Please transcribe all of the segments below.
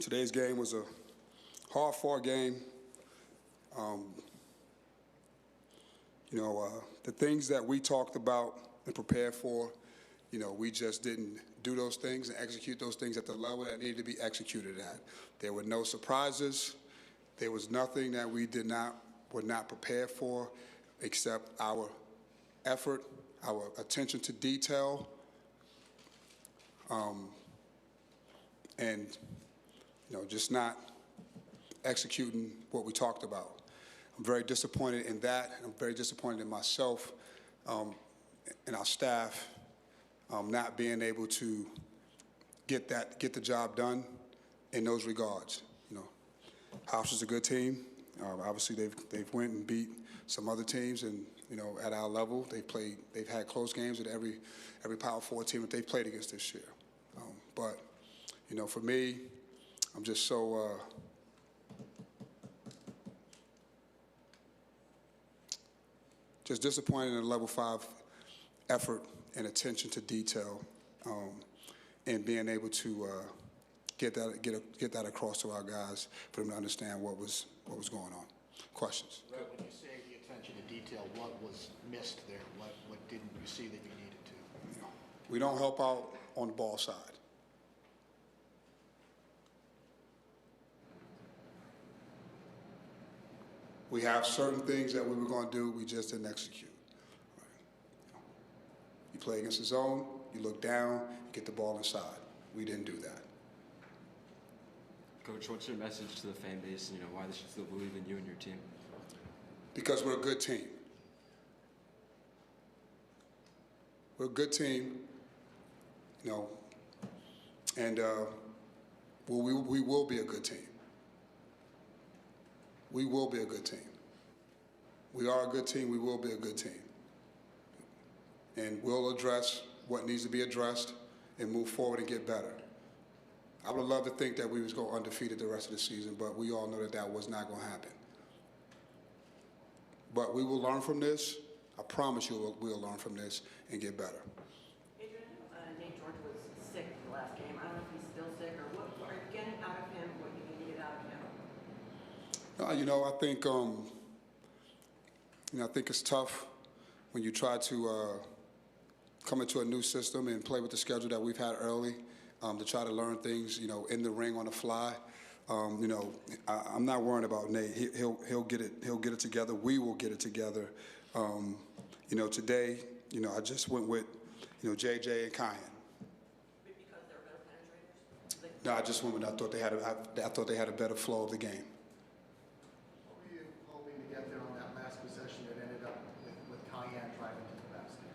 Today's game was a hard-fought game. The things that we talked about and prepared for, we just didn't do those things and execute those things at the level that needed to be executed at. There were no surprises. There was nothing that we were not prepared for except our effort, our attention to detail, and just not executing what we talked about. I'm very disappointed in that. I'm very disappointed in myself and our staff not being able to get the job done in those regards. Hofstra's a good team. Obviously, they've went and beat some other teams, and at our level, they've had close games with every Power 4 team that they've played against this year. But for me, I'm just so just disappointed in the level 5 effort and attention to detail, and being able to get that across to our guys for them to understand what was going on. Questions? When you say the attention to detail, what was missed there? What didn't you see that you needed to? We don't help out on the ball side. We have certain things that we were going to do, we just didn't execute. Right. You play against the zone, you look down, you get the ball inside. We didn't do that. Coach, what's your message to the fan base, why they should still believe in you and your team? Because we're a good team. We're a good team, and we will be a good team. We will be a good team. We are a good team. We will be a good team. And we'll address what needs to be addressed and move forward and get better. I would love to think that we was going undefeated the rest of the season, but we all know that that was not going to happen. But we will learn from this. I promise you we'll learn from this and get better. Adrian, Nate George was sick the last game. I don't know if he's still sick or what are you getting out of him, what you need to get out of him? I think it's tough when you try to come into a new system and play with the schedule that we've had early, to try to learn things, in the ring on the fly. I'm not worried about Nate. He'll get it together. We will get it together. Today, I just went with, JJ and Kyan. Because they're better penetrators? No, I just went with. I thought they had a better flow of the game. What were you hoping to get there on that last possession that ended up with Kyan driving to the basket?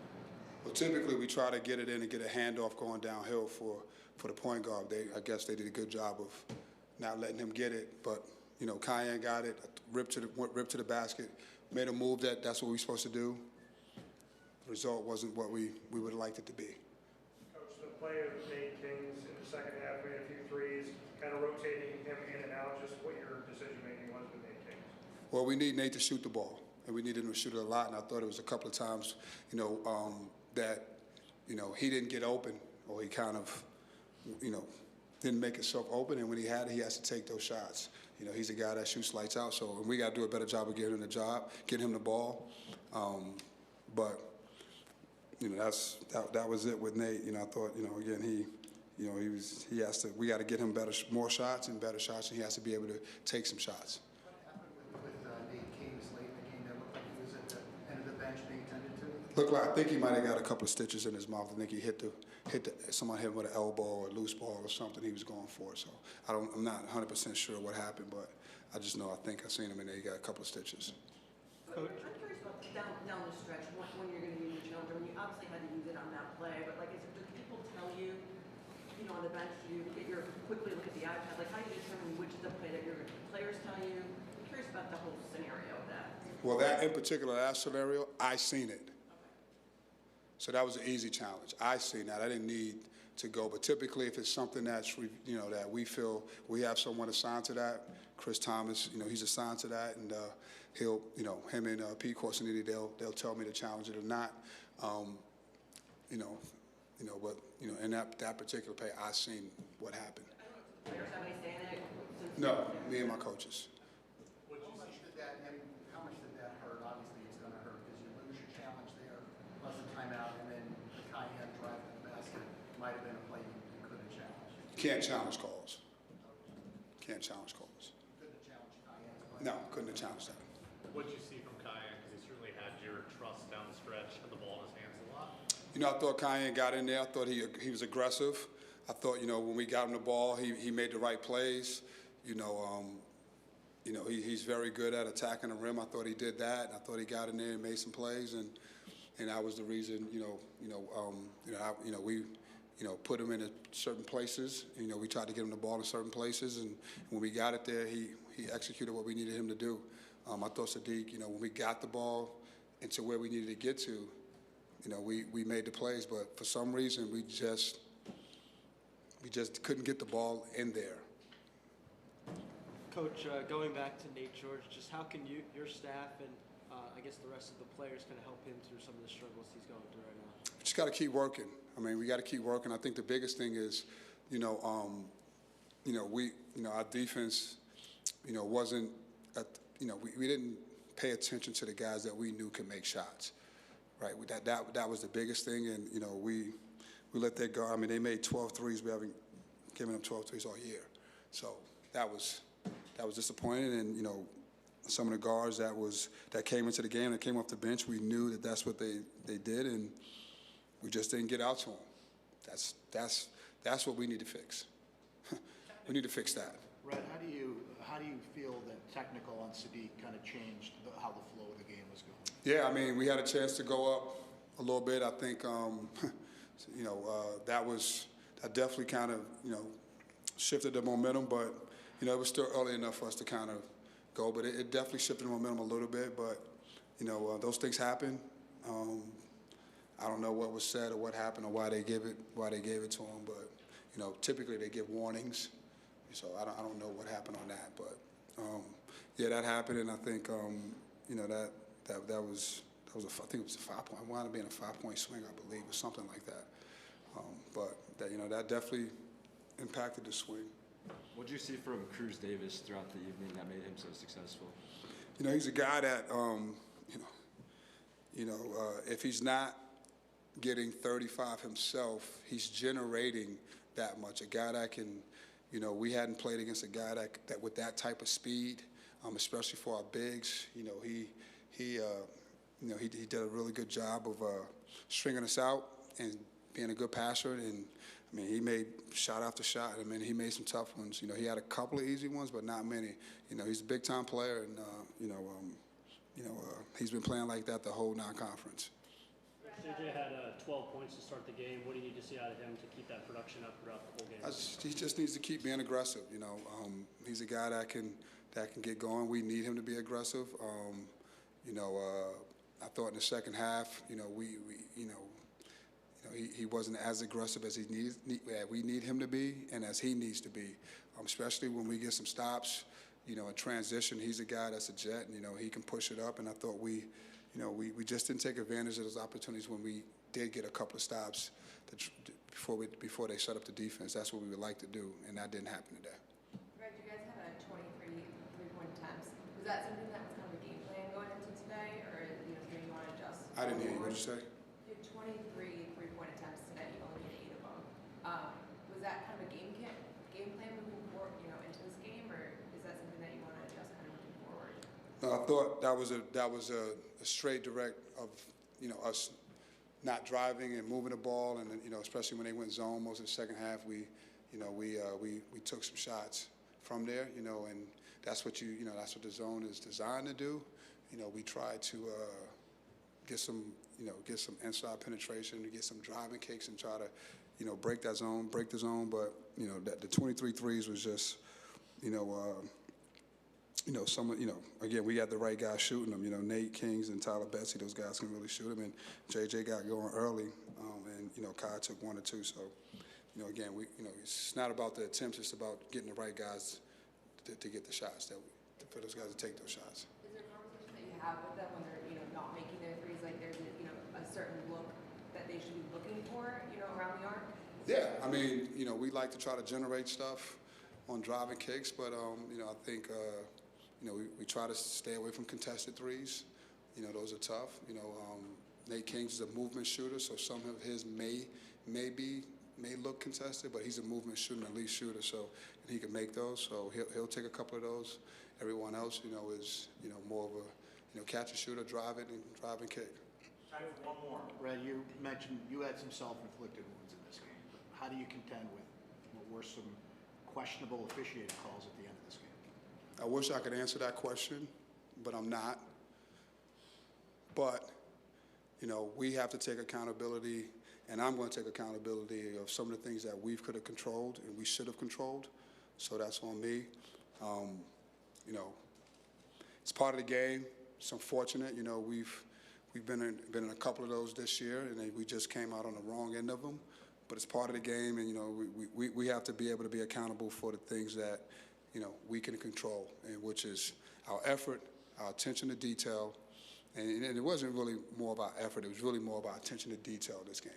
Well, typically we try to get it in and get a handoff going downhill for the point guard. I guess they did a good job of not letting him get it, but Kyan got it, ripped to the basket, made a move that's what we're supposed to do. The result wasn't what we would have liked it to be. Coach, the play of Nate Kings in the second half, made a few threes, kind of rotating him in and out, just what your decision-making was with Nate Kings. Well, we need Nate to shoot the ball, and we needed him to shoot it a lot, and I thought it was a couple of times, that, he didn't get open, or he kind of, didn't make himself open, and when he had it, he has to take those shots. He's a guy that shoots lights out, so we got to do a better job of getting him the ball. But that was it with Nate. I thought, again, we got to get him more shots and better shots, and he has to be able to take some shots. What happened with Nate Kings late in the game that looked like he was at the end of the bench being tended to? I think he might have got a couple of stitches in his mouth. I think he someone hit him with an elbow or a loose ball or something he was going for. So I'm not 100% sure what happened, but I just know I think I seen him and he got a couple of stitches. I'm curious about down the stretch when you're going to use your challenger. You obviously had to use it on that play, but do people tell you, on the bench, do you quickly look at the iPad? How do you determine which is the play that your players tell you? I'm curious about the whole scenario of that. Well, that in particular, that scenario, I seen it. So that was an easy challenge. I seen that. I didn't need to go. But typically, if it's something that's, that we feel we have someone assigned to that, Chris Thomas, he's assigned to that, and he'll, him and Pete Corsiniti, they'll tell me to challenge it or not. But in that particular play, I seen what happened. Players have any say in it? No, me and my coaches. How much did that hurt? Obviously, it's going to hurt because you lose your challenge there, plus a timeout, and then the Cayenne drive to the basket might have been a play you could have challenged. Can't challenge calls. Can't challenge calls. Couldn't have challenged Cayenne's play. No, couldn't have challenged that. What did you see from Cayenne? Because he certainly had your trust down the stretch, had the ball in his hands a lot. You know, I thought Cayenne got in there. I thought he was aggressive. I thought, you know, when we got him the ball, he made the right plays. You know, he's very good at attacking the rim. I thought he did that. I thought he got in there and made some plays, and that was the reason. We put him in certain places. You know, we tried to get him the ball in certain places, and when we got it there, he executed what we needed him to do. I thought Sadiq, you know, when we got the ball into where we needed to get to, you know, we made the plays, but for some reason we just couldn't get the ball in there. Coach, going back to Nate George, just how can your staff and I guess the rest of the players kind of help him through some of the struggles he's going through right now? We just got to keep working. I mean, we got to keep working. I think the biggest thing is, our defense, wasn't, we didn't pay attention to the guys that we knew could make shots, right? That was the biggest thing, and we let that go. I mean, they made 12 threes. We haven't given them 12 threes all year, so that was disappointing. And some of the guards that came into the game, that came off the bench, we knew that that's what they did, and we just didn't get out to them. That's what we need to fix. We need to fix that. Red, how do you feel that technical on Sadiq kind of changed how the flow of the game was going? Yeah, I mean, we had a chance to go up a little bit. I think that definitely kind of shifted the momentum, but it was still early enough for us to kind of go. But it definitely shifted the momentum a little bit. But those things happen. I don't know what was said or what happened or why they gave it to him, but typically they give warnings. So I don't know what happened on that, but yeah, that happened, and I think that was I think it was a 5 point. It wound up being a 5-point swing, I believe, or something like that. But that definitely impacted the swing. What did you see from Cruz Davis throughout the evening that made him so successful? He's a guy that if he's not getting 35 himself, he's generating that much. A guy that can, we hadn't played against a guy that with that type of speed, especially for our bigs. He did a really good job of stringing us out and being a good passer. And I mean, he made shot after shot. I mean, he made some tough ones. He had a couple of easy ones, but not many. He's a big time player, and he's been playing like that the whole non-conference. JJ had 12 points to start the game. What do you need to see out of him to keep that production up throughout the whole game? He just needs to keep being aggressive. He's a guy that can get going. We need him to be aggressive. I thought in the second half, he wasn't as aggressive as we need him to be, and as he needs to be, especially when we get some stops. In transition, he's a guy that's a jet, and he can push it up. And I thought we just didn't take advantage of those opportunities when we did get a couple of stops before they set up the defense. That's what we would like to do, and that didn't happen today. Greg, you guys had 23 three-point attempts. Was that something that was kind of a game plan going into today, or something you want to adjust? I didn't hear you. What did you say? You had 23 three-point attempts today. You only hit 8 of them. Was that kind of a game plan moving forward, into this game, or is that something that you want to adjust kind of moving forward? No, I thought that was a straight direct of us not driving and moving the ball, and especially when they went zone most of the second half, we took some shots from there, and that's what that's what the zone is designed to do. We try to get some inside penetration, to get some driving kicks, and try to break the zone, but the 23 threes was just again, we got the right guys shooting them. Nate Kings and Tyler Betsy, those guys can really shoot them. And JJ got going early, and Kai took 1 or 2. So, again, it's not about the attempts; it's about getting the right guys to get the shots for those guys to take those shots. Is there a conversation that you have with them when they're not making their threes? Like there's a certain look that they should be looking for, around the arc? Yeah, I mean, we like to try to generate stuff on driving kicks, but you know, I think you know, we try to stay away from contested threes. You know, those are tough. You know, Nate Kings is a movement shooter, so some of his may look contested, but he's a movement shooter, an elite shooter, so he can make those. So he'll take a couple of those. Everyone else, you know, is, you know, more of a, catch and shooter, drive it, and drive and kick. Time for one more. Red, you mentioned you had some self-inflicted wounds in this game. How do you contend with what were some questionable officiating calls at the end of this game? I wish I could answer that question, but I'm not. But, you know, we have to take accountability, and I'm going to take accountability of some of the things that we could have controlled and we should have controlled. So that's on me. You know, it's part of the game. It's unfortunate. You know, we've been in a couple of those this year, and we just came out on the wrong end of them. But it's part of the game, and, you know, we have to be able to be accountable for the things that, you know, we can control, and which is our effort, our attention to detail. And it wasn't really more about effort. It was really more about attention to detail in this game.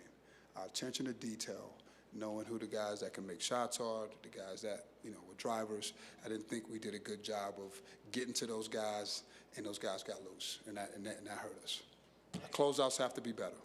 Our attention to detail, knowing who the guys that can make shots are, the guys that, you know, were drivers. I didn't think we did a good job of getting to those guys, and those guys got loose, and that hurt us. Our closeouts have to be better.